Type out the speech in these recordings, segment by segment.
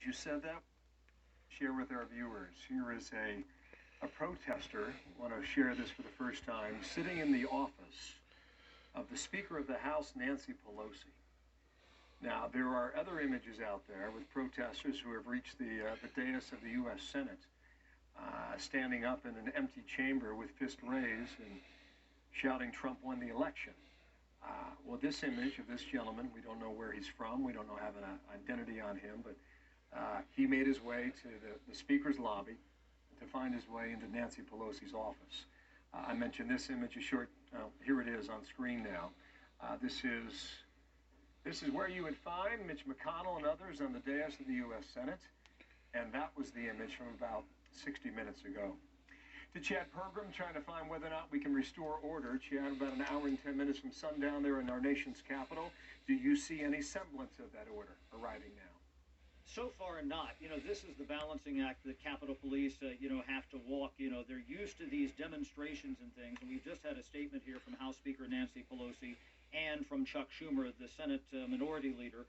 You said that. Share with our viewers. Here is a protester. I want to share this for the first time. Sitting in the office of the Speaker of the House, Nancy Pelosi. Now, there are other images out there with protesters who have reached the dais of the U.S. Senate, standing up in an empty chamber with fists raised and shouting Trump won the election. Well, this image of this gentleman, we don't know where he's from. We don't have an identity on him, but he made his way to the Speaker's lobby to find his way into Nancy Pelosi's office. I mentioned this image here it is on screen now. This is where you would find Mitch McConnell and others on the dais of the U.S. Senate, and that was the image from about 60 minutes ago. To Chad Pergram, trying to find whether or not we can restore order. Chad, about an hour and 10 minutes from sundown there in our nation's capital. Do you see any semblance of that order arriving now? So far not. This is the balancing act that Capitol Police, have to walk. They're used to these demonstrations and things, and we've just had a statement here from House Speaker Nancy Pelosi and from Chuck Schumer, the Senate Minority Leader.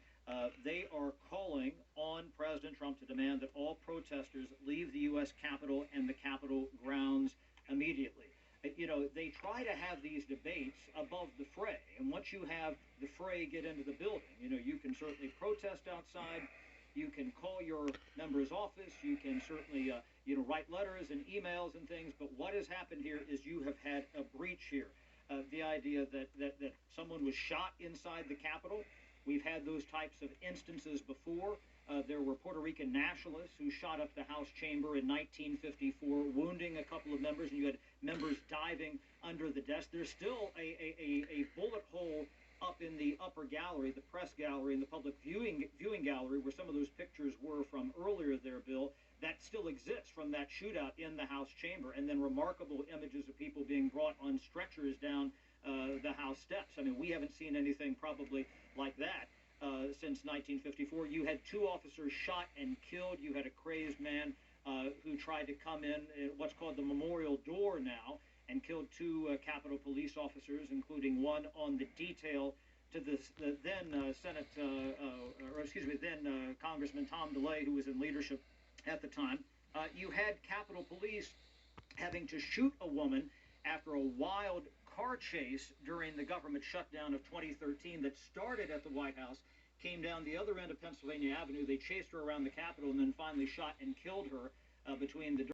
They are calling on President Trump to demand that all protesters leave the U.S. Capitol and the Capitol grounds immediately. They try to have these debates above the fray, and once you have the fray get into the building, you can certainly protest outside. You can call your member's office. You can certainly, write letters and emails and things. But what has happened here is you have had a breach here. The idea that someone was shot inside the Capitol. We've had those types of instances before. There were Puerto Rican nationalists who shot up the House chamber in 1954, wounding a couple of members, and you had members diving under the desk. There's still a bullet hole up in the upper gallery, the press gallery, and the public viewing gallery, where some of those pictures were from earlier there, Bill, that still exists from that shootout in the House chamber, and then remarkable images of people being brought on stretchers down the House steps. I mean, we haven't seen anything probably like that since 1954. You had 2 officers shot and killed. You had a crazed man who tried to come in what's called the Memorial Door now, and killed 2 Capitol Police officers, including one on the detail to the then Congressman Tom DeLay, who was in leadership at the time. You had Capitol Police having to shoot a woman after a wild car chase during the government shutdown of 2013 that started at the White House, came down the other end of Pennsylvania Avenue. They chased her around the Capitol and then finally shot and killed her between the